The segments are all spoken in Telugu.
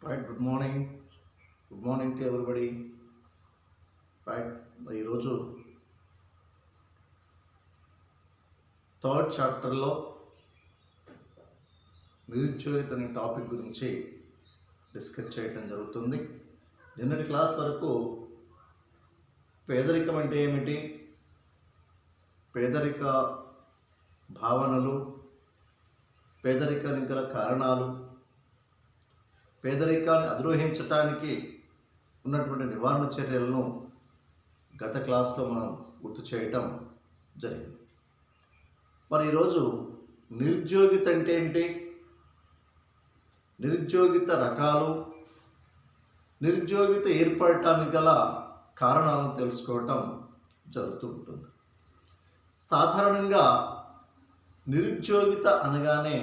Right. Good morning to everybody. Right, ఈరోజు థర్డ్ చాప్టర్లో నిరుద్యోగిత అనే టాపిక్ గురించి డిస్కస్ చేయటం జరుగుతుంది. నిన్నటి క్లాస్ వరకు పేదరికం అంటే ఏమిటి, పేదరిక భావనలు, పేదరికానికి గల కారణాలు, పేదరికాన్ని అధిరోహించటానికి ఉన్నటువంటి నివారణ చర్యలను గత క్లాస్లో మనం గుర్తు చేయటం జరిగింది. మరి ఈరోజు నిరుద్యోగిత అంటే ఏంటి, నిరుద్యోగిత రకాలు, నిరుద్యోగిత ఏర్పడటానికి గల కారణాలను తెలుసుకోవటం జరుగుతూ ఉంటుంది. సాధారణంగా నిరుద్యోగిత అనగానే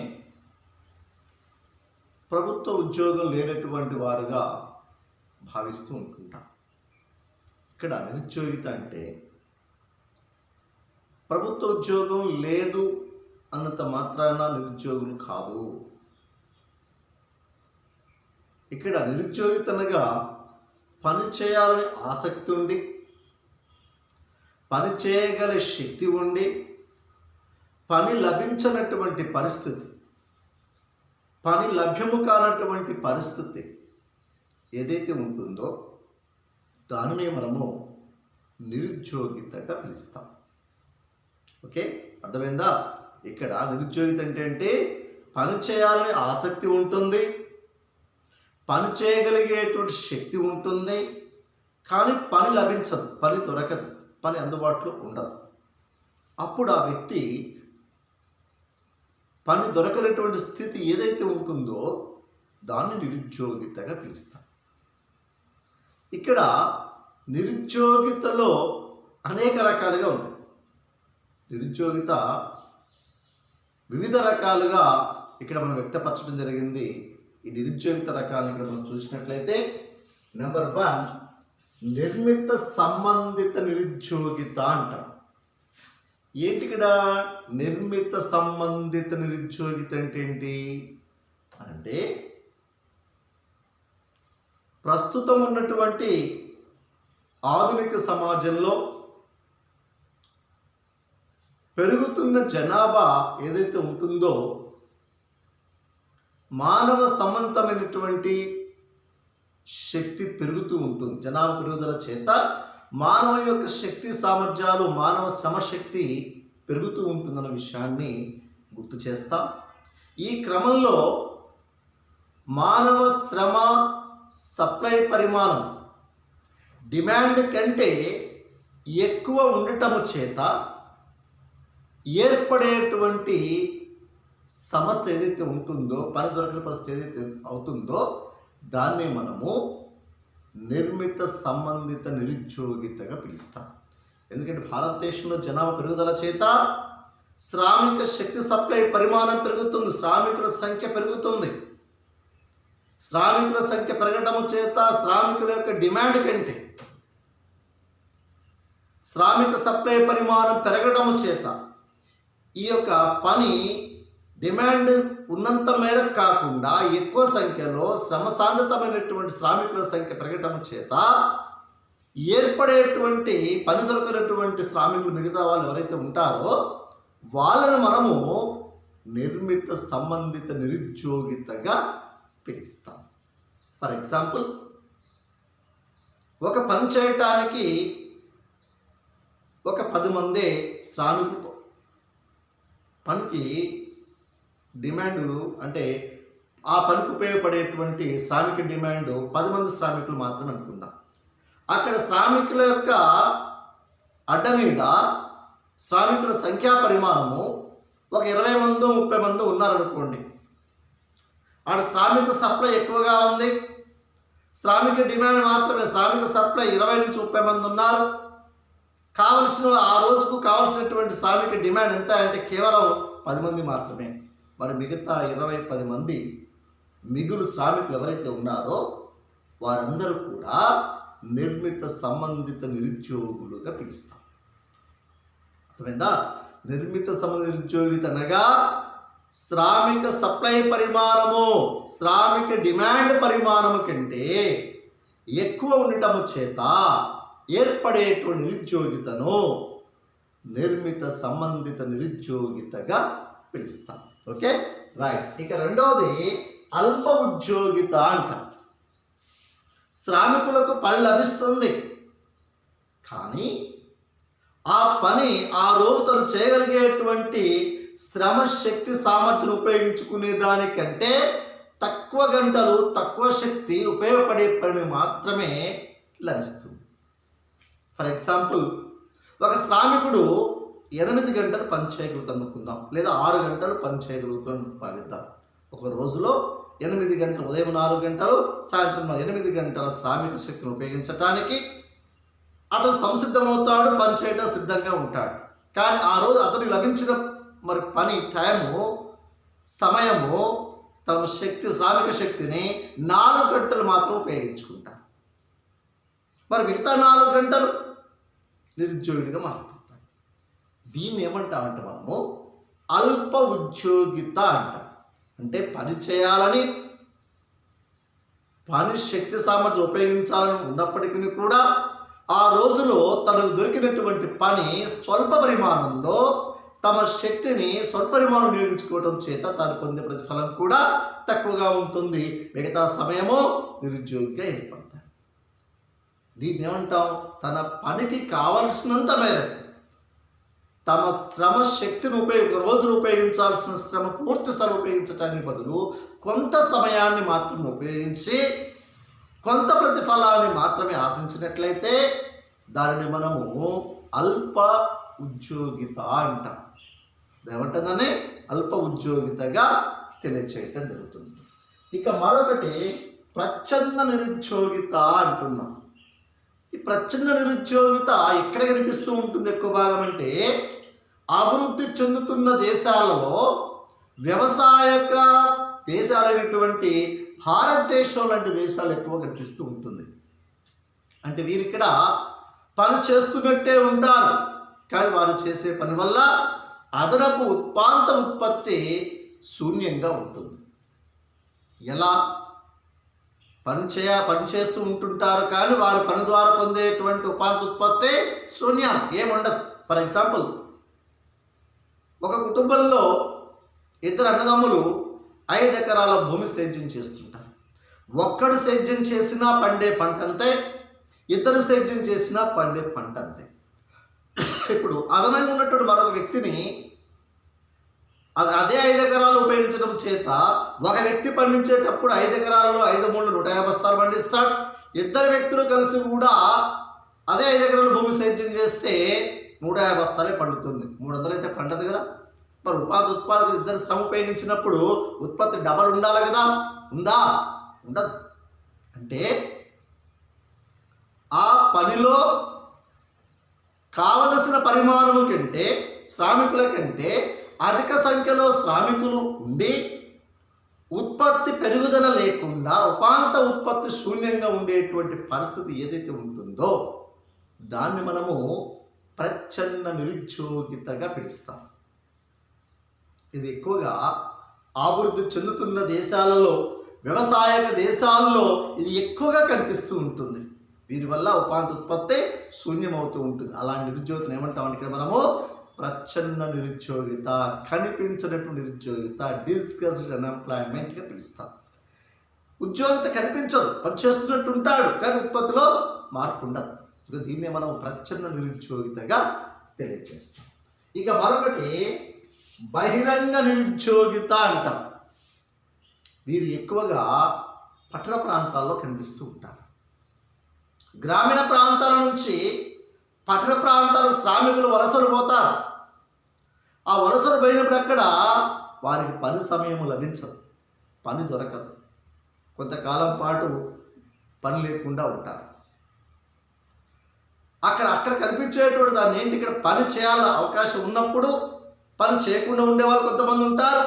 ప్రభుత్వ ఉద్యోగం లేనటువంటి వారుగా భావిస్తూ ఉంటుంటాం. ఇక్కడ నిరుద్యోగిత అంటే ప్రభుత్వ ఉద్యోగం లేదు అన్నంత మాత్రాన నిరుద్యోగులు కాదు. ఇక్కడ నిరుద్యోగిత అనగా పని చేయాలని ఆసక్తి ఉండి, పని చేయగల శక్తి ఉండి, పని లభించనటువంటి పరిస్థితి, పని లభ్యము కానటువంటి పరిస్థితి ఏదైతే ఉంటుందో దానినే మనము నిరుద్యోగితగా పిలుస్తాం. ఓకే, అర్థమైందా? ఇక్కడ నిరుద్యోగిత అంటే పని చేయాలని ఆసక్తి ఉంటుంది, పని చేయగలిగేటువంటి శక్తి ఉంటుంది, కానీ పని లభించదు, పని దొరకదు, పని అందుబాటులో ఉండదు. అప్పుడు ఆ వ్యక్తి పని దొరకనటువంటి స్థితి ఏదైతే ఉంటుందో దాన్ని నిరుద్యోగితగా పిలుస్తాం. ఇక్కడ నిరుద్యోగితలో అనేక రకాలుగా ఉంటాయి. నిరుద్యోగిత వివిధ రకాలుగా ఇక్కడ మనం వ్యక్తపరచడం జరిగింది. ఈ నిరుద్యోగిత రకాలను ఇక్కడ మనం చూసినట్లయితే, నెంబర్ 1 నిర్మిత సంబంధిత నిరుద్యోగిత అంటాం. ఏంటి ఇక్కడ నిర్మిత సంబంధిత నిరుద్యోగిత అంటే ఏంటి అంటే, ప్రస్తుతం ఉన్నటువంటి ఆధునిక సమాజంలో పెరుగుతున్న జనాభా ఏదైతే ఉంటుందో, మానవ సమంతమైనటువంటి శక్తి పెరుగుతూ ఉంటుంది. జనాభా పెరుగుదల చేత మానవ యొక్క శక్తి సామర్థ్యాలు, మానవ శ్రమశక్తి పెరుగుతూ ఉంటుందన్న విషయాన్ని గుర్తు చేస్తాం. ఈ క్రమంలో మానవ శ్రమ సప్లై పరిమాణం డిమాండ్ కంటే ఎక్కువ ఉండటము చేత ఏర్పడేటువంటి సమస్య ఏదైతే ఉంటుందో, పని దొరకని పరిస్థితి ఏదైతే అవుతుందో దాన్నే మనము నిర్మిత సంబంధిత నిరుద్యోగితగా పిలుస్తాం. ఎందుకంటే భారతదేశంలో జనాభా పెరుగుదల చేత శ్రామిక శక్తి సప్లై పరిమాణం పెరుగుతుంది, శ్రామికుల సంఖ్య పెరుగుతుంది. శ్రామికుల సంఖ్య పెరగడం చేత శ్రామికుల యొక్క డిమాండ్ కంటే శ్రామిక సప్లై పరిమాణం పెరగడం చేత ఈ యొక్క పని డిమాండ్ ఉన్నంత మేరకు కాకుండా ఎక్కువ సంఖ్యలో శ్రమ సాంద్రతమైనటువంటి శ్రామికుల సంఖ్య పెరగటం చేత ఏర్పడేటువంటి పని దొరకనటువంటి శ్రామికులు, మిగతా వాళ్ళు ఎవరైతే ఉంటారో వాళ్ళను మనము నిర్మిత సంబంధిత నిరుద్యోగితగా పిలుస్తాం. ఫర్ ఎగ్జాంపుల్, ఒక పని చేయటానికి ఒక 10 మంది శ్రామికులు, పనికి డిమాండ్ అంటే ఆ పనికి ఉపయోగపడేటువంటి శ్రామిక డిమాండ్ 10 మంది శ్రామికులు మాత్రమే అనుకుందాం. అక్కడ శ్రామికుల యొక్క అడ్డ మీద శ్రామికుల సంఖ్యా పరిమాణము ఒక 20 మంది 30 మంది ఉన్నారనుకోండి. ఆడ శ్రామిక సప్లై ఎక్కువగా ఉంది, శ్రామిక డిమాండ్ మాత్రమే, శ్రామిక సప్లై 20 నుంచి 30 మంది ఉన్నారు. కావలసిన ఆ రోజుకు కావలసినటువంటి శ్రామిక డిమాండ్ ఎంత అంటే కేవలం 10 మంది మాత్రమే. మరి మిగతా 10 మంది మిగులు శ్రామికులు ఎవరైతే ఉన్నారో వారందరూ కూడా నిర్మిత సంబంధిత నిరుద్యోగులుగా పిలుస్తాం. అర్థమైందా? నిర్మిత సంబంధిత నిరుద్యోగిత అనగా శ్రామిక సప్లై పరిమాణము, శ్రామిక డిమాండ్ పరిమాణము కంటే ఎక్కువ ఉండటము చేత ఏర్పడేటువంటి నిరుద్యోగితను నిర్మిత సంబంధిత నిరుద్యోగితగా పిలుస్తాం. Okay right. ఇక రెండవది అల్ప ఉద్యోగిత అంటాం. శ్రామికులకు పని లభిస్తుంది, కానీ ఆ పని ఆ రోజు తను చేయగలిగేటువంటి శ్రమ శక్తి సామర్థ్యం ఉపయోగించుకునే దానికంటే తక్కువ గంటలు తక్కువ శక్తి ఉపయోగపడే పని మాత్రమే లభిస్తుంది. ఫర్ ఎగ్జాంపుల్, ఒక శ్రామికుడు 8 గంటలు పని చేయగలుగుతాం అనుకుందాం, లేదా 6 గంటలు పని చేయగలుగుతాం భావిద్దాం. ఒక రోజులో 8 గంటలు, ఉదయం 4 గంటలు, సాయంత్రం 8 గంటల శ్రామిక శక్తిని ఉపయోగించడానికి అతను సంసిద్ధమవుతాడు, పని చేయడం సిద్ధంగా ఉంటాడు. కానీ ఆ రోజు అతనికి లభించిన పని టైము, సమయము, తమ శక్తి, శ్రామిక శక్తిని 4 గంటలు మాత్రం ఉపయోగించుకుంటారు. మిగతా 4 గంటలు నిరుద్యోగిగా మారిపోతాడు. దీన్ని ఏమంటామంటే మనము అల్ప ఉద్యోగిత అంటాం. అంటే పని చేయాలని, పని శక్తి సామర్థ్యం ఉపయోగించాలని ఉన్నప్పటికీ కూడా ఆ రోజులో తనకు దొరికినటువంటి పని స్వల్ప పరిమాణంలో తమ శక్తిని స్వల్ప పరిమాణం వినియోగించుకోవడం చేత తాను పొందే ప్రతిఫలం కూడా తక్కువగా ఉంటుంది. మిగతా సమయము నిరుద్యోగిగా ఏర్పడతాడు. దీన్ని ఏమంటాం? తన పనికి కావలసినంత మేరకు తమ శ్రమ శక్తిని రోజులు ఉపయోగించాల్సిన శ్రమ పూర్తి స్థలం ఉపయోగించడానికి బదులు కొంత సమయాన్ని మాత్రమే ఉపయోగించి కొంత ప్రతిఫలాన్ని మాత్రమే ఆశించినట్లయితే దానిని మనము అల్ప ఉద్యోగిత అంటాం. ఏమంటుందని అల్ప ఉద్యోగితగా తెలియచేయటం జరుగుతుంది. ఇక మరొకటి ప్రచ్ఛన్న నిరుద్యోగిత అంటున్నాం. ఈ ప్రచ్ఛన్న నిరుద్యోగిత ఎక్కడ కనిపిస్తూ ఉంటుంది? ఎక్కువ భాగం అంటే అభివృద్ధి చెందుతున్న దేశాలలో, వ్యవసాయక దేశాలైనటువంటి భారతదేశం లాంటి దేశాలు ఎక్కువ కనిపిస్తూ ఉంటుంది. అంటే వీరు ఇక్కడ పని చేస్తున్నట్టే ఉంటారు, కానీ వారు చేసే పని వల్ల అదనపు ఉత్పత్తి శూన్యంగా ఉంటుంది. ఎలా? పని చేస్తూ ఉంటుంటారు, కానీ వారు పని ద్వారా పొందేటువంటి ఉత్పత్తి శూన్యం, ఏముండదు. ఫర్ ఎగ్జాంపుల్, ఒక కుటుంబంలో 2 అన్నదమ్ములు 5 ఎకరాల భూమి సేద్యం చేస్తుంటారు. ఒక్కడు సేద్యం చేసినా పండే పంట అంతే, 2 సేద్యం చేసినా పండే పంట అంతే. ఇప్పుడు అదనంగా ఉన్నటువంటి మరొక వ్యక్తిని అదే 5 ఎకరాలు ఉపయోగించడం చేత ఒక వ్యక్తి పండించేటప్పుడు 5 ఎకరాలలో 5 3 150 బస్తాలు పండిస్తాడు. 2 వ్యక్తులు కలిసి కూడా అదే 5 ఎకరాల భూమి సేద్యం చేస్తే 150 బస్తాలే పండుతుంది, 300 అయితే పండదు కదా. ఉత్పాదకులు 2 శ్రమ ఉపయోగించినప్పుడు ఉత్పత్తి డబల్ ఉండాలి కదా, ఉందా? ఉండదు. అంటే ఆ పనిలో కావలసిన పరిమాణము కంటే, శ్రామికుల కంటే అధిక సంఖ్యలో శ్రామికులు ఉండి ఉత్పత్తి పెరుగుదల లేకుండా ఉత్పత్తి శూన్యంగా ఉండేటువంటి పరిస్థితి ఏదైతే ఉంటుందో దాన్ని మనము ప్రచ్ఛన్న నిరుద్యోగితగా పిలుస్తాం. ఇది ఎక్కువగా అభివృద్ధి చెందుతున్న దేశాలలో, వ్యవసాయక దేశాల్లో ఇది ఎక్కువగా కనిపిస్తూ ఉంటుంది. వీరి వల్ల ఉత్పత్తి శూన్యమవుతూ ఉంటుంది. అలాంటి నిరుద్యోగితను ఏమంటామంటే ఇక్కడ మనము ప్రచ్ఛన్న నిరుద్యోగిత, కనిపించినట్టు నిరుద్యోగిత, డిస్కస్డ్ అన్ఎంప్లాయ్మెంట్గా పిలుస్తాం. ఉద్యోగిత కనిపించదు, పనిచేస్తున్నట్టు ఉంటాడు, కానీ ఉత్పత్తిలో మార్పు ఉండదు. దీన్నే మనం ప్రచ్ఛన్న నిరుద్యోగితగా తెలియజేస్తాం. ఇక మరొకటి బహిరంగ నిరుద్యోగిత అంటాం. వీరు ఎక్కువగా పట్టణ ప్రాంతాల్లో కనిపిస్తూ ఉంటారు. గ్రామీణ ప్రాంతాల నుంచి పట్టణ ప్రాంతాల శ్రామికులు వలసలు పోతారు. ఆ వలసలు పోయినప్పుడు అక్కడ వారికి పని సమయం లభించదు, పని దొరకదు, కొంతకాలం పాటు పని లేకుండా ఉంటారు. అక్కడ కనిపించేటువంటి దాన్ని ఏంటి, ఇక్కడ పని చేయాలని అవకాశం ఉన్నప్పుడు పని చేయకుండా ఉండేవాళ్ళు కొంతమంది ఉంటారు.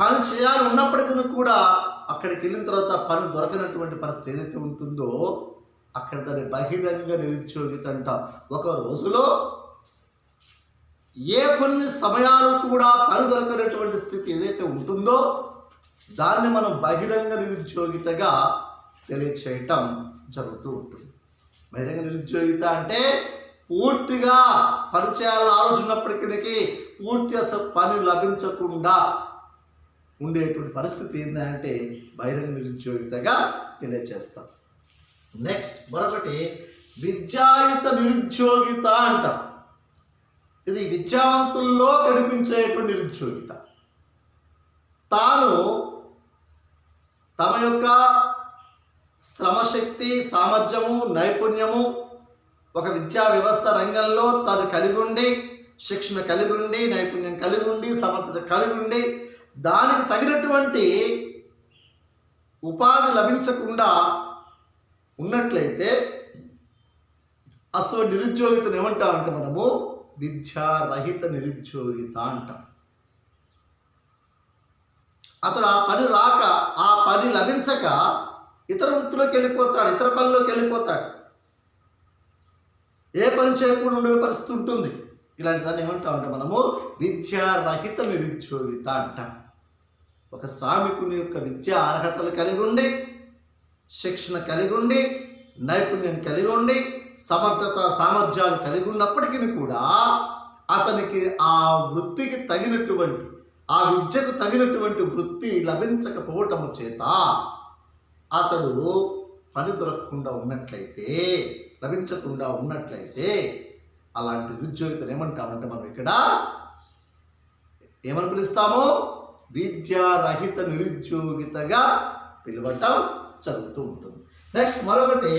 పని చేయాలని ఉన్నప్పటికీ కూడా అక్కడికి వెళ్ళిన తర్వాత పని దొరకనటువంటి పరిస్థితి ఏదైతే ఉంటుందో అక్కడ దాన్ని బహిరంగ నిరుద్యోగిత అంటాం. ఒక రోజులో కొన్ని సమయాలు కూడా పని దొరకనటువంటి స్థితి ఏదైతే ఉంటుందో దాన్ని మనం బహిరంగ నిరుద్యోగితగా తెలియచేయటం జరుగుతూ ఉంటుంది. బహిరంగ నిరుద్యోగిత అంటే పూర్తిగా పని చేయాలని ఆలోచన ఉన్నప్పటికీ పూర్తి అసలు పని లభించకుండా ఉండేటువంటి పరిస్థితి ఏంటంటే బహిరంగ నిరుద్యోగితగా తెలియచేస్తాం. నెక్స్ట్ మరొకటి విద్యాయుత నిరుద్యోగిత అంటాం. ఇది విద్యావంతుల్లో కనిపించేటువంటి నిరుద్యోగిత. తాను తమ యొక్క శ్రమశక్తి, సామర్థ్యము, నైపుణ్యము ఒక విద్యా వ్యవస్థ రంగంలో తాను కలిగి ఉండి, శిక్షణ కలిగి ఉండి, నైపుణ్యం కలిగి ఉండి, సమర్థత కలిగి ఉండి, దానికి తగినటువంటి ఉపాధి లభించకుండా ఉన్నట్లయితే అసలు నిరుద్యోగితను ఏమంటామంటే మనము విద్యారహిత నిరుద్యోగిత అంటాం. అతడు ఆ పని రాక, ఆ పని లభించక ఇతర వృత్తిలోకి వెళ్ళిపోతాడు, ఇతర పనిలోకి వెళ్ళిపోతాడు, ఏ పని చేయకుండా ఉండే పరిస్థితి ఉంటుంది. ఇలాంటి దాన్ని ఏమంటామంటే మనము విద్యారహిత నిరుద్యోగిత అంటాం. ఒక శ్రామికుని యొక్క విద్యా అర్హతలు కలిగి ఉండి, శిక్షణ కలిగి ఉండి, నైపుణ్యం కలిగి ఉండి, సమర్థత సామర్థ్యాలు కలిగి ఉన్నప్పటికీ కూడా అతనికి ఆ వృత్తికి తగినటువంటి, ఆ విద్యకు తగినటువంటి వృత్తి లభించకపోవటము చేత అతడు పని దొరకకుండా ఉన్నట్లయితే, లభించకుండా ఉన్నట్లయితే అలాంటి నిరుద్యోగితను ఏమంటామంటే మనం ఇక్కడ ఏమని పిలుస్తాము? విద్యారహిత నిరుద్యోగితగా పిలవటం జరుగుతూ ఉంటుంది. నెక్స్ట్ మరొకటి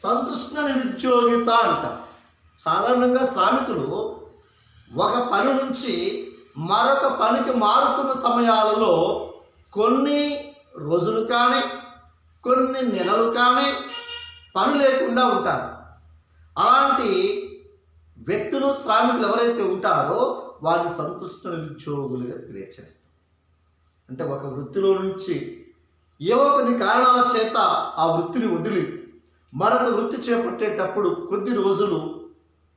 సంతృష్ణ నిరుద్యోగిత అంటాం. సాధారణంగా శ్రామికులు ఒక పని నుంచి మరొక పనికి మారుతున్న సమయాలలో కొన్ని రోజులు కానీ కొన్ని నెలలు కానీ పని లేకుండా ఉంటారు. అలాంటి వ్యక్తులు, శ్రామికులు ఎవరైతే ఉంటారో వారిని సంతృష్ట నిరుద్యోగులుగా తెలియచేస్తారు. అంటే ఒక వృత్తిలో నుంచి ఏవో కొన్ని కారణాల చేత ఆ వృత్తిని వదిలి మరొక వృత్తి చేపట్టేటప్పుడు కొద్ది రోజులు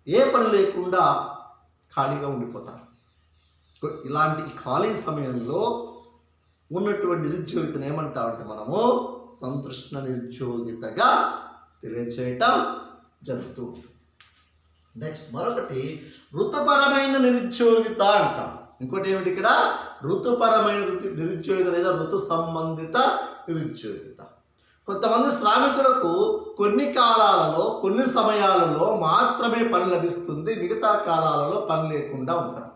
ఏ పని లేకుండా ఖాళీగా ఉండిపోతారు. ఇలాంటి ఖాళీ సమయంలో ఉన్నటువంటి నిరుద్యోగితను ఏమంటామంటే మనము సంతృష్ణ నిరుద్యోగితగా తెలియచేయటం జరుగుతూ ఉంటుంది. నెక్స్ట్ మరొకటి ఋతుపరమైన నిరుద్యోగిత అంటాం. ఇంకోటి ఏమిటి ఇక్కడ? ఋతుపరమైన నిరుద్యోగిత లేదా ఋతు సంబంధిత నిరుద్యోగిత. కొంతమంది శ్రామికులకు కొన్ని కాలాలలో, కొన్ని సమయాలలో మాత్రమే పని లభిస్తుంది, మిగతా కాలాలలో పని లేకుండా ఉంటారు.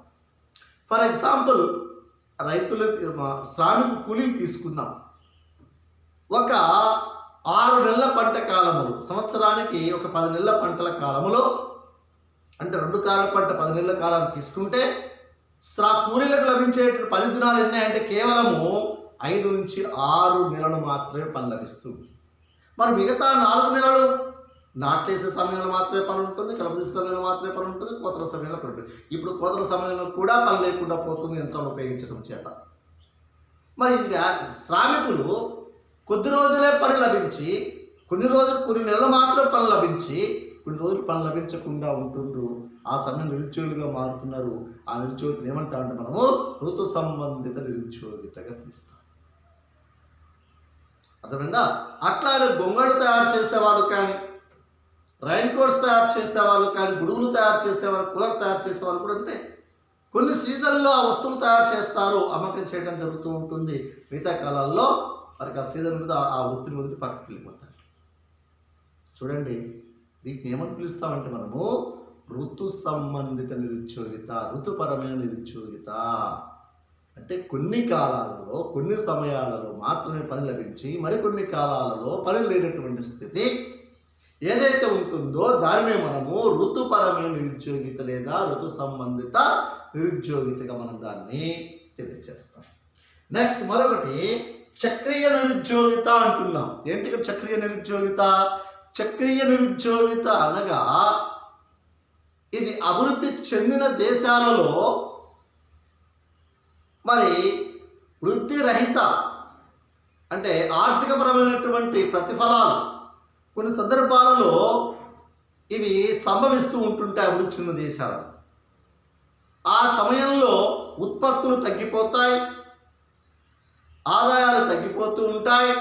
ఫర్ ఎగ్జాంపుల్, శ్రామిక కూలీలు తీసుకుందాం. ఒక 6 నెలల పంట కాలములు, సంవత్సరానికి ఒక 10 నెలల పంటల కాలములో, అంటే 2 కాలాల పంట 10 నెలల కాలాన్ని తీసుకుంటే కూలీలకు లభించే 10 దినాలు ఎన్నాయంటే కేవలము 5 నుంచి 6 నెలలు మాత్రమే పని లభిస్తుంది. మరి మిగతా 4 నెలలు నాట్లేసే సమయంలో మాత్రమే పని ఉంటుంది, కలుపుదీసే సమయంలో మాత్రమే పని ఉంటుంది, కోతల సమయంలో పని ఉంటుంది. ఇప్పుడు కోతల సమయంలో కూడా పని లేకుండా పోతుంది యంత్రాలు ఉపయోగించడం చేత. మరి శ్రామికులు కొద్ది రోజులే పని లభించి, కొన్ని నెలలు మాత్రం పని లభించి, కొన్ని రోజులు పని లభించకుండా ఉంటుండ్రు. ఆ సమయం నిరుద్యోగులుగా మారుతున్నారు. ఆ నిరుద్యోగితను ఏమంటామంటే మనము ఋతు సంబంధిత నిరుద్యోగితగా పిలుస్తాం. అర్థమైందా? అట్లానే గొంగళ్ళు తయారు చేసేవాళ్ళు కానీ, రైన్ కోట్స్ తయారు చేసేవాళ్ళు కానీ, గుడుగులు తయారు చేసేవాళ్ళు, కూలర్ తయారు చేసేవాళ్ళు కూడా అంతే. కొన్ని సీజన్లో ఆ వస్తువులు తయారు చేస్తారు, అమ్మకం చేయడం జరుగుతూ ఉంటుంది. మిగతా కాలాల్లో వారికి ఆ సీజన్ మీద ఆ వృత్తిని వదిలి పక్కకి వెళ్ళిపోతారు. చూడండి, దీన్ని ఏమని పిలుస్తామంటే మనము ఋతు సంబంధిత నిరుద్యోగిత, ఋతుపరమైన నిరుద్యోగిత. అంటే కొన్ని కాలాలలో, కొన్ని సమయాలలో మాత్రమే పని లభించి మరికొన్ని కాలాలలో పని లేనటువంటి స్థితి ఏదైతే ఉంటుందో దానినే మనము ఋతుపరమైన నిరుద్యోగిత లేదా ఋతు సంబంధిత నిరుద్యోగితగా మనం దాన్ని తెలియజేస్తాం. నెక్స్ట్ మరొకటి చక్రీయ నిరుద్యోగిత అంటున్నాం. ఏంటి ఇక్కడ చక్రీయ నిరుద్యోగిత? చక్రీయ నిరుద్యోగిత అనగా ఇది అభివృద్ధి చెందిన దేశాలలో మరి వృత్తి రహిత, అంటే ఆర్థికపరమైనటువంటి ప్రతిఫలాలు కొన్ని సందర్భాలలో ఇవి సంభవిస్తూ ఉంటుంటాయి అభివృద్ధి చెందిన దేశాలు. ఆ సమయంలో ఉత్పత్తులు తగ్గిపోతాయి, ఆదాయాలు తగ్గిపోతూ ఉంటాయి,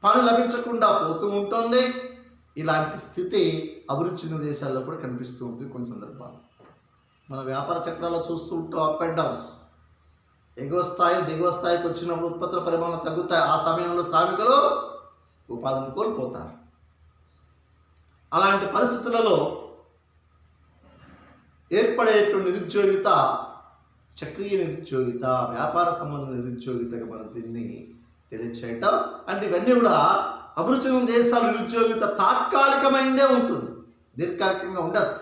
పని లభించకుండా పోతూ ఉంటుంది. ఇలాంటి స్థితి అభివృద్ధి చెందిన దేశాల్లో కూడా కనిపిస్తూ ఉంటుంది. కొన్ని సందర్భాలు మన వ్యాపార చక్రాల్లో చూస్తూ ఉంటాం, అప్ అండ్ డౌన్స్. ఎగువ స్థాయి దిగువ స్థాయికి వచ్చినప్పుడు ఉత్పత్తుల పరిమాణం తగ్గుతాయి. ఆ సమయంలో శ్రామికులు ఉపాధిని కోల్పోతారు. అలాంటి పరిస్థితులలో ఏర్పడేటువంటి నిరుద్యోగిత చక్రీయ నిరుద్యోగిత, వ్యాపార సంబంధ నిరుద్యోగితగా మనం దీన్ని తెలియచేయటం. అంటే ఇవన్నీ కూడా అభివృద్ధి చెందిన దేశాల నిరుద్యోగిత తాత్కాలికమైందే ఉంటుంది, దీర్ఘకాలికంగా ఉండదు.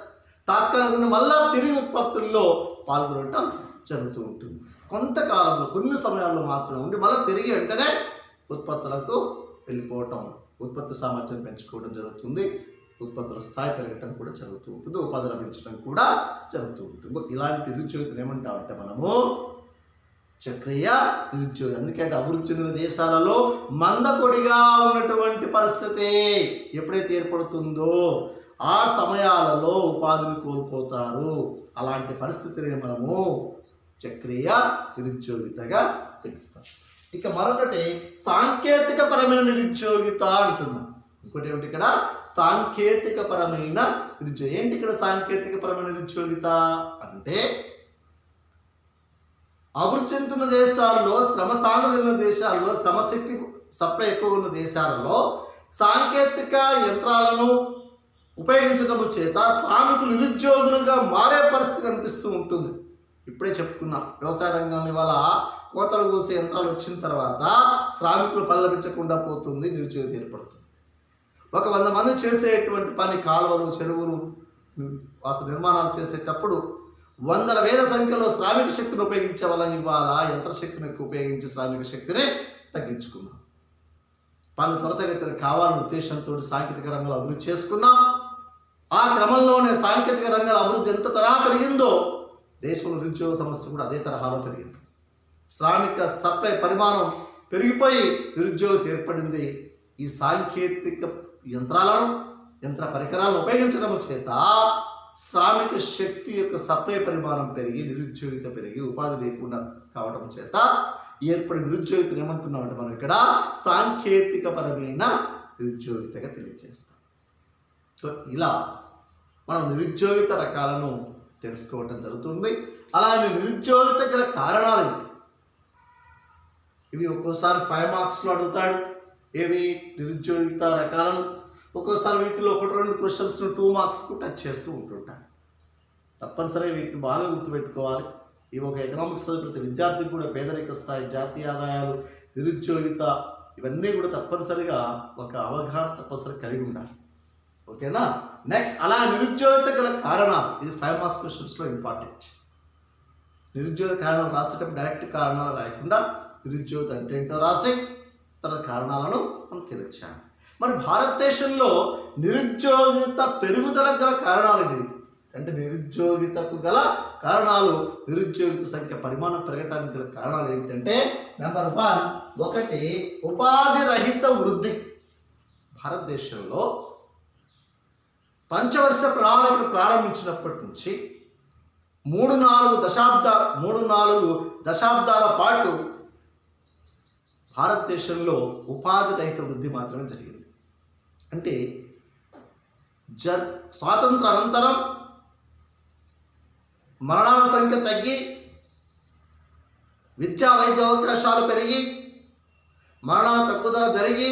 తాత్కాలికంగా మళ్ళా తిరిగి ఉత్పత్తుల్లో పాల్గొనటం జరుగుతూ ఉంటుంది. కొంతకాలంలో కొన్ని సమయాల్లో మాత్రమే ఉండి మళ్ళీ తిరిగి వెంటనే ఉత్పత్తులకు వెళ్ళిపోవటం, ఉత్పత్తి సామర్థ్యం పెంచుకోవడం జరుగుతుంది. ఉత్పత్తుల స్థాయి పెరగటం కూడా జరుగుతూ ఉంటుంది, ఉపాధి లభించడం కూడా జరుగుతూ ఉంటుంది. ఇలాంటి నిరుద్యోగితను ఏమంటామంటే మనము చక్రీయ నిరుద్యోగి. ఎందుకంటే అభివృద్ధి చెందిన దేశాలలో మందకొడిగా ఉన్నటువంటి పరిస్థితి ఎప్పుడైతే ఏర్పడుతుందో ఆ సమయాలలో ఉపాధిని కోల్పోతారు. అలాంటి పరిస్థితిని మనము చక్రీయ నిరుద్యోగితగా పిలుస్తాం. ఇక మరొకటి సాంకేతిక పరమైన నిరుద్యోగిత అంటున్నాం. ఇంకోటి ఏమిటి ఇక్కడ? సాంకేతిక పరమైన నిరుద్యోగి. ఏంటి ఇక్కడ సాంకేతిక పరమైన నిరుద్యోగిత అంటే అభివృద్ధి చెందుతున్న దేశాల్లో, శ్రమ సాంద్రత దేశాల్లో, శ్రమశక్తి సప్లై ఎక్కువ ఉన్న దేశాలలో సాంకేతిక యంత్రాలను ఉపయోగించడం చేత శ్రామికులు నిరుద్యోగులుగా మారే పరిస్థితి కనిపిస్తూ ఉంటుంది. ఇప్పుడే చెప్పుకున్నాం, వ్యవసాయ రంగం ఇవాళ కోతలు కోసే యంత్రాలు వచ్చిన తర్వాత శ్రామికులు పని లభించకుండా పోతుంది, నిరుద్యోగిత ఏర్పడుతుంది. 100 మంది చేసేటువంటి పని కాలువలు, చెరువులు, నిర్మాణాలు చేసేటప్పుడు వందల వేల సంఖ్యలో శ్రామిక శక్తిని ఉపయోగించే వాళ్ళని ఇవాళ యంత్రశక్తిని ఎక్కువ ఉపయోగించి శ్రామిక శక్తిని తగ్గించుకున్నాం. పని త్వరితగతిన కావాలనే ఉద్దేశంతో సాంకేతిక రంగంలో అభివృద్ధి చేసుకున్నాం. ఆ క్రమంలోనే సాంకేతిక రంగాల అభివృద్ధి ఎంత తరహా పెరిగిందో దేశంలో నిరుద్యోగ సమస్య కూడా అదే తరహాలో పెరిగింది. శ్రామిక సప్లై పరిమాణం పెరిగిపోయి నిరుద్యోగం ఏర్పడింది. ఈ సాంకేతిక యంత్రాలను, యంత్ర పరికరాలను ఉపయోగించడం చేత శ్రామిక శక్తి యొక్క సప్లై పరిమాణం పెరిగి నిరుద్యోగిత పెరిగి ఉపాధి లేకుండా కావడం చేత ఏర్పడిన నిరుద్యోగితను ఏమంటున్నామంటే మనం ఇక్కడ సాంకేతిక పరమైన నిరుద్యోగితగా తెలియజేస్తాం. సో ఇలా మనం నిరుద్యోగిత రకాలను తెలుసుకోవటం జరుగుతుంది. అలానే నిరుద్యోగిత గల కారణాలు ఇవి ఒక్కోసారి 5 మార్క్స్లో అడుగుతాడు. ఏవి? నిరుద్యోగిత రకాలను. ఒక్కోసారి వీటిలో 1-2 క్వశ్చన్స్ను 2 మార్క్స్కు టచ్ చేస్తూ ఉంటుంటాను. తప్పనిసరిగా వీటిని బాగా గుర్తుపెట్టుకోవాలి. ఇవి ఒక ఎకనామిక్స్ ప్రతి విద్యార్థికి కూడా పేదరిక స్థాయి, జాతీయ ఆదాయాలు, నిరుద్యోగిత ఇవన్నీ కూడా తప్పనిసరిగా ఒక అవగాహన తప్పనిసరి కలిగి ఉండాలి. ఓకేనా? నెక్స్ట్, అలా నిరుద్యోగిత గల కారణాలు, ఇది 5 మార్క్స్ క్వశ్చన్స్లో ఇంపార్టెంట్. నిరుద్యోగ కారణాలు రాసేటప్పుడు డైరెక్ట్ కారణాలు రాయకుండా నిరుద్యోగిత అంటే ఏంటో రాసి తన కారణాలను మనం తెలియచేయాలి. మరి భారతదేశంలో నిరుద్యోగిత పెరుగుదల గల కారణాలు ఇవి. అంటే నిరుద్యోగితకు గల కారణాలు, నిరుద్యోగిత సంఖ్య పరిమాణం పెరగడానికి గల కారణాలు ఏమిటంటే నెంబర్ 1 ఉపాధి రహిత వృద్ధి. భారతదేశంలో పంచవర్ష ప్రణాళికలు ప్రారంభించినప్పటి నుంచి 3-4 దశాబ్దాల పాటు భారతదేశంలో ఉపాధి రహిత వృద్ధి మాత్రమే జరిగింది. అంటే స్వాతంత్ర అనంతరం మరణాల సంఖ్య తగ్గి, విద్యా వైద్య అవకాశాలు పెరిగి, మరణాల తగ్గుదల జరిగి,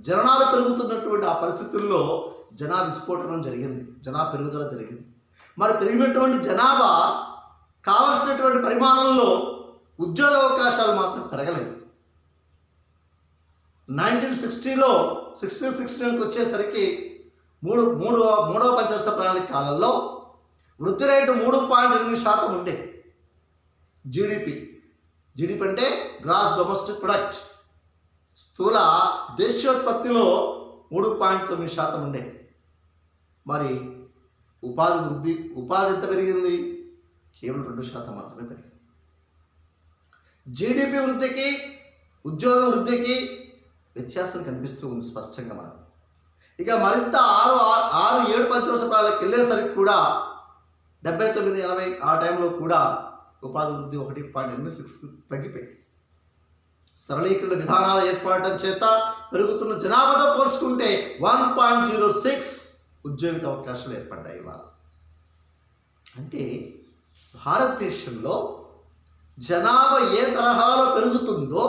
జనాలు పెరుగుతున్నటువంటి ఆ పరిస్థితుల్లో జనాభా విస్ఫోటనం జరిగింది, జనాభా పెరుగుదల జరిగింది. మరి పెరిగినటువంటి జనాభా కావలసినటువంటి పరిమాణంలో ఉద్యోగ అవకాశాలు మాత్రం పెరగలేదు. 1960లో 69కి వచ్చేసరికి మూడవ పంచవర్ష ప్రణాళిక కాలంలో వృద్ధి రేటు 3.8% ఉండే. జీడిపి అంటే గ్రాస్ డొమెస్టిక్ ప్రొడక్ట్, స్థూల దేశీయోత్పత్తిలో 3.9% ఉండే. మరి ఉపాధి ఎంత పెరిగింది? కేవలం 2% మాత్రమే పెరిగింది. జీడిపి వృద్ధికి ఉద్యోగ వృద్ధికి వ్యత్యాసం కనిపిస్తూ ఉంది స్పష్టంగా మనం. ఇక మరింత 6-7 పంచవర్ష ప్రణాళికకి వెళ్ళేసరికి కూడా 79, 80 ఆ టైంలో కూడా ఉపాధి వృద్ధి 1.86 తగ్గిపోయింది. సరళీకరణ విధానాల ఏర్పడటం చేత పెరుగుతున్న జనాభాతో పోల్చుకుంటే 1.06 ఉద్యోగిత అవకాశాలు ఏర్పడ్డాయి ఇవాళ. అంటే భారతదేశంలో జనాభా ఏ తరహాలో పెరుగుతుందో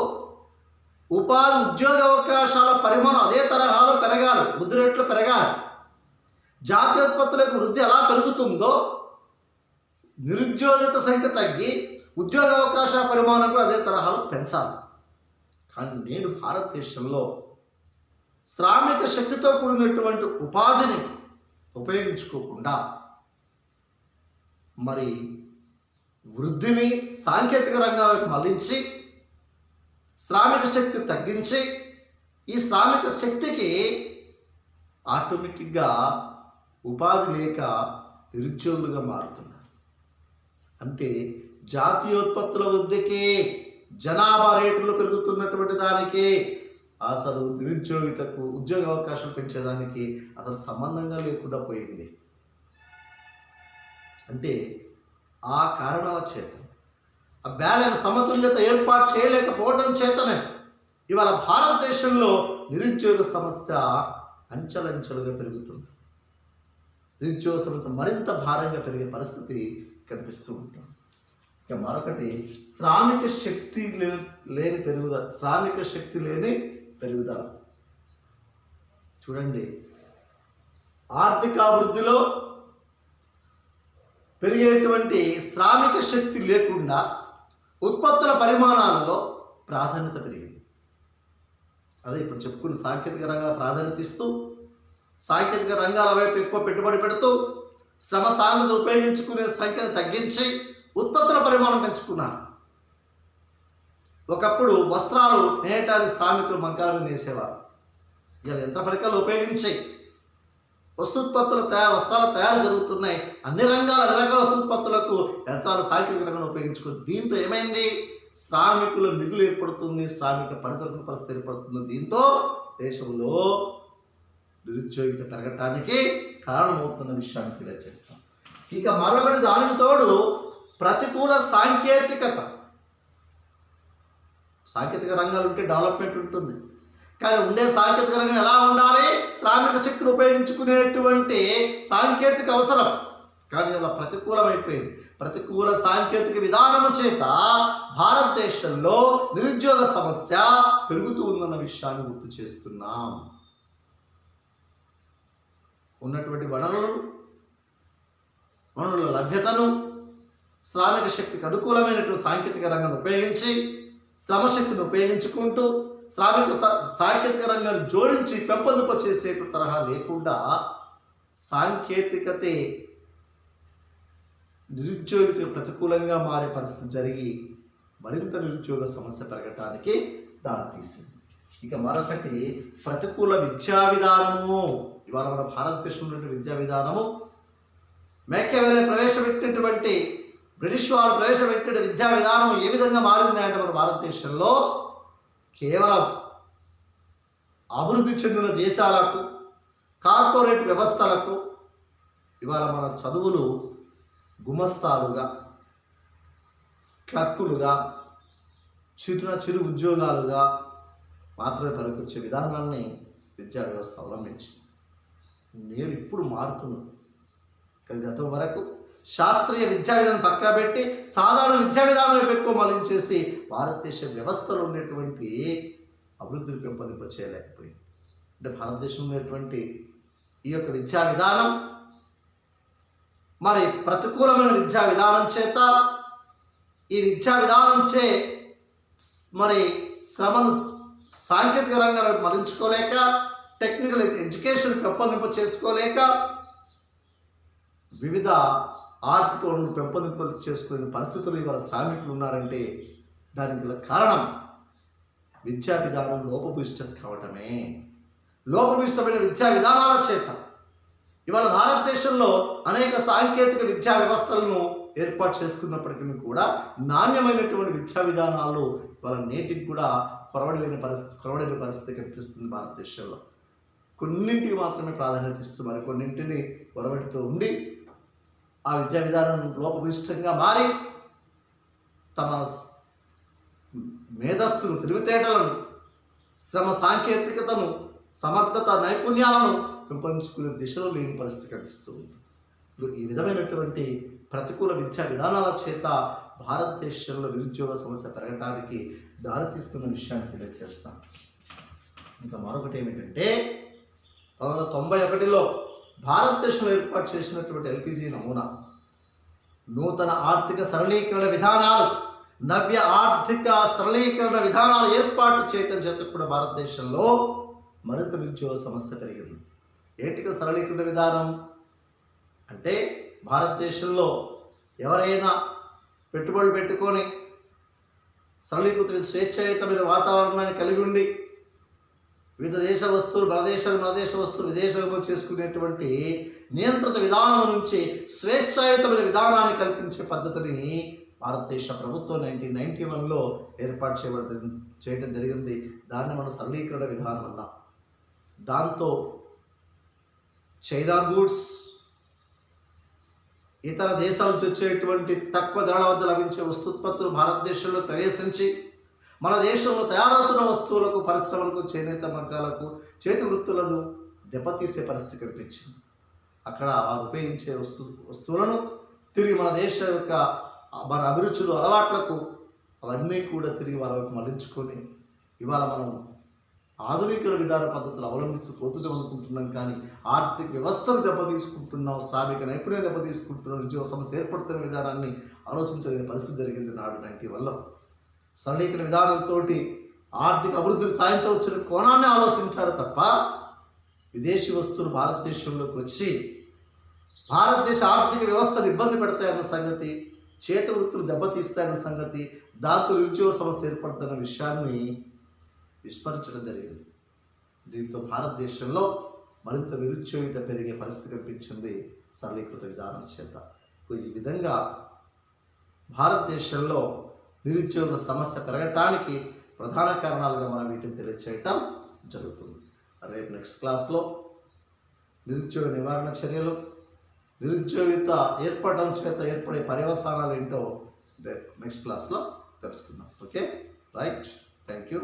ఉపాధి ఉద్యోగ అవకాశాల పరిమాణం అదే తరహాలో పెరగాలి, వృద్ధి రేట్లు పెరగాలి. జాతీయోత్పత్తులకు వృద్ధి ఎలా పెరుగుతుందో నిరుద్యోగిత సంఖ్య తగ్గి ఉద్యోగ అవకాశాల పరిమాణం కూడా అదే తరహాలో పెంచాలి. కానీ నేడు భారతదేశంలో శ్రామిక శక్తితో కూడినటువంటి ఉపాధిని ఉపయోగించుకోకుండా మరి వృద్ధిని సాంకేతిక రంగాలకు మళ్లించి శ్రామిక శక్తి తగ్గించి ఈ శ్రామిక శక్తికి ఆటోమేటిక్గా ఉపాధి లేక నిరుద్యోగులుగా మారుతున్నారు. అంటే జాతీయోత్పత్తుల వృద్ధికి జనాభా రేట్లు పెరుగుతున్నటువంటి దానికి అసలు నిరుద్యోగితకు ఉద్యోగ అవకాశాలు పెంచేదానికి అసలు సంబంధంగా లేకుండా పోయింది. అంటే ఆ కారణాల చేత ఆ బ్యాలెన్స్ సమతుల్యత ఏర్పాటు చేయలేకపోవడం చేతనే ఇవాళ భారతదేశంలో నిరుద్యోగ సమస్య అంచెలంచెలుగా పెరుగుతుంది. నిరుద్యోగ సమస్య మరింత భారంగా పెరిగే పరిస్థితి కనిపిస్తూ ఉంటుంది. ఇక మరొకటి శ్రామిక శక్తి లేని పెరుగుదల. శ్రామిక శక్తి లేని పెరుగుదల చూడండి, ఆర్థికాభివృద్ధిలో పెరిగేటువంటి శ్రామిక శక్తి లేకుండా ఉత్పత్తుల పరిమాణాలలో ప్రాధాన్యత పెరిగింది. అదే ఇప్పుడు చెప్పుకున్న సాంకేతిక రంగాల ప్రాధాన్యత ఇస్తూ సాంకేతిక రంగాల వైపు ఎక్కువ పెట్టుబడి పెడుతూ శ్రమ సాంద్రత ఉపయోగించుకునే సంఖ్యను తగ్గించి ఉత్పత్తుల పరిమాణం పెంచుకున్నారు. ఒకప్పుడు వస్త్రాలు నేయటానికి శ్రామికులు మగ్గాల మీద నేసేవారు. ఇలా యంత్ర పరికరాలు ఉపయోగించి వస్త్రాల తయారు జరుగుతున్నాయి. అన్ని రకాల వస్తుత్పత్తులకు యంత్రాలు సాంకేతిక రంగంలో ఉపయోగించుకుంది. దీంతో ఏమైంది? శ్రామికుల మిగులు ఏర్పడుతుంది, శ్రామిక పరిదొరకని పరిస్థితి ఏర్పడుతుంది. దీంతో దేశంలో నిరుద్యోగిత పెరగటానికి కారణమవుతున్న విషయాన్ని తెలియజేస్తాం. ఇక మరొకటి దానికి తోడు ప్రతికూల సాంకేతిక రంగాలు ఉంటే డెవలప్మెంట్ ఉంటుంది. కానీ ఉండే సాంకేతిక రంగం ఎలా ఉండాలి? శ్రామిక శక్తిని ఉపయోగించుకునేటువంటి సాంకేతిక అవసరం. కానీ అలా ప్రతికూలమైపోయింది. ప్రతికూల సాంకేతిక విధానము చేత భారతదేశంలో నిరుద్యోగ సమస్య పెరుగుతూ ఉందన్న విషయాన్ని గుర్తు చేస్తున్నాం. ఉన్నటువంటి వనరుల లభ్యతను శ్రామిక శక్తికి అనుకూలమైనటువంటి సాంకేతిక రంగాన్ని ఉపయోగించి శ్రమశక్తిని ఉపయోగించుకుంటూ సాంకేతిక రంగాన్ని జోడించి పెంపొందింప చేసేటువంటి తరహా లేకుండా సాంకేతికతే నిరుద్యోగిత ప్రతికూలంగా మారే పరిస్థితి జరిగి మరింత నిరుద్యోగ సమస్య పెరగటానికి దారితీసింది. ఇక మరొకటి ప్రతికూల విద్యా విధానము. ఇవాళ మన భారతదేశంలో విద్యా విధానము మేకవేలే ప్రవేశపెట్టినటువంటి బ్రిటిష్ వారు ప్రవేశపెట్టిన విద్యా విధానం ఏ విధంగా మారింది అంటే మన భారతదేశంలో కేవలం అభివృద్ధి చెందిన దేశాలకు కార్పొరేట్ వ్యవస్థలకు ఇవాళ మన చదువులు గుమస్తాలుగా, క్లర్కులుగా, చిరు ఉద్యోగాలుగా మాత్రమే పనికొచ్చే విధానాన్ని విద్యా వ్యవస్థ అవలంబించింది. నేడు ఇప్పుడు మారుతున్నది. కానీ గతం వరకు శాస్త్రీయ విద్యా విధానం పక్కన పెట్టి సాధారణ విద్యా విధానం ఎక్కువ మళ్లించేసి భారతదేశ వ్యవస్థలో ఉండేటువంటి అభివృద్ధిని పెంపొందింప చేయలేకపోయింది. అంటే భారతదేశంలో ఉన్నటువంటి ఈ యొక్క విద్యా విధానం మరి ప్రతికూలమైన విద్యా విధానం చేత ఈ విద్యా విధానం చే మరి శ్రమను సాంకేతిక రంగాన్ని మళ్లించుకోలేక టెక్నికల్ ఎడ్యుకేషన్ పెంపొందింప చేసుకోలేక వివిధ ఆర్థిక వనరులు పెంపొందింప చేసుకునే పరిస్థితులు ఇవాళ శ్రామికులు ఉన్నారంటే దానికి గల కారణం విద్యా విధానం లోపభూయిష్టం కావటమే. లోపభూయిష్టమైన విద్యా విధానాల చేత ఇవాళ భారతదేశంలో అనేక సాంకేతిక విద్యా వ్యవస్థలను ఏర్పాటు చేసుకున్నప్పటికీ కూడా నాణ్యమైనటువంటి విద్యా విధానాలు ఇవాళ నేటికి కూడా కొరవడలేని పరిస్థితి కనిపిస్తుంది. భారతదేశంలో కొన్నింటికి మాత్రమే ప్రాధాన్యత ఇస్తూ మరి కొన్నింటిని కొరవడితో ఉండి ఆ విద్యా విధానం లోపభూయిష్టంగా మారి తమ మేధస్సును, తెలివితేటలను, శ్రమ సాంకేతికతను, సమర్థత, నైపుణ్యాలను పెంపొందించుకునే దిశలో లేని పరిస్థితి కనిపిస్తుంది. ఈ విధమైనటువంటి ప్రతికూల విద్యా విధానాల చేత భారతదేశంలో నిరుద్యోగ సమస్య పెరగడానికి దారితీస్తున్న విషయాన్ని తెలియజేస్తాం. ఇంకా మరొకటి ఏమిటంటే 1991లో భారతదేశంలో ఏర్పాటు చేసినటువంటి ఎల్పిజి నమూనా, నూతన ఆర్థిక సరళీకరణ విధానాలు, నవ్య ఆర్థిక సరళీకరణ విధానాలు ఏర్పాటు చేయడం చేత కూడా భారతదేశంలో మరింత నిరుద్యోగ సమస్య పెరిగింది. ఏంటిగా సరళీకరణ విధానం అంటే, భారతదేశంలో ఎవరైనా పెట్టుబడులు పెట్టుకొని సరళీకృత స్వేచ్ఛాయుతమైన వాతావరణాన్ని కలిగి ఉండి వివిధ దేశ వస్తువులు, మన దేశ వస్తువులు విదేశాల్లో చేసుకునేటువంటి నియంత్రిత విధానం నుంచి స్వేచ్ఛాయుతమైన విధానాన్ని కల్పించే పద్ధతిని భారతదేశ ప్రభుత్వం 1991లో ఏర్పాటు చేయడం జరిగింది. దాన్ని మనం సరళీకరణ విధానం అన్నాం. దాంతో చైనా గూడ్స్, ఇతర దేశాల నుంచి వచ్చేటువంటి తక్కువ ధరల వద్ద లభించే వస్తుత్పత్తులు భారతదేశంలో ప్రవేశించి మన దేశంలో తయారవుతున్న వస్తువులకు, పరిశ్రమలకు, చేనేత మగ్గాలకు, చేతి వృత్తులను దెబ్బతీసే పరిస్థితి కనిపించింది. అక్కడ వారు ఉపయోగించే వస్తువులను తిరిగి మన దేశం యొక్క మన అభిరుచులు, అలవాట్లకు అవన్నీ కూడా తిరిగి వాళ్ళకు మళ్లించుకొని ఇవాళ మనం ఆధునిక విధాన పద్ధతులు అవలంబిస్తూ పోతున్నాం అనుకుంటున్నాం. కానీ ఆర్థిక వ్యవస్థను దెబ్బతీసుకుంటున్నాం, శ్రామిక నైపుణ్యం దెబ్బతీసుకుంటున్నాం, నిరుద్యోగ సమస్య ఏర్పడుతున్న విధానాన్ని ఆలోచించలేని పరిస్థితి జరిగింది నాడు 91లో. సరళీకరణ విధానంతో ఆర్థిక అభివృద్ధిని సాధించవచ్చిన కోణాన్ని ఆలోచించారు తప్ప విదేశీ వస్తువులు భారతదేశంలోకి వచ్చి భారతదేశ ఆర్థిక వ్యవస్థను ఇబ్బంది పెడతాయన్న సంగతి, చేతి వృత్తులు దెబ్బతీస్తాయన్న సంగతి, దాంతో నిరుద్యోగ సమస్య ఏర్పడుతున్న విషయాన్ని విస్మరించడం జరిగింది. దీంతో భారతదేశంలో మరింత నిరుద్యోగిత పెరిగే పరిస్థితి కనిపించింది సరళీకృత విధానం చేత. ఈ విధంగా భారతదేశంలో నిరుద్యోగ సమస్య పెరగటానికి ప్రధాన కారణాలుగా మనం వీటిని తెలియచేయటం జరుగుతుంది. రేపు నెక్స్ట్ క్లాస్లో నిరుద్యోగ నివారణ చర్యలు, నిరుద్యోగిత ఏర్పడడం చేత ఏర్పడే పర్యవసానాలు ఏంటో రేపు నెక్స్ట్ క్లాస్లో తెలుసుకుందాం. Okay, right, thank you.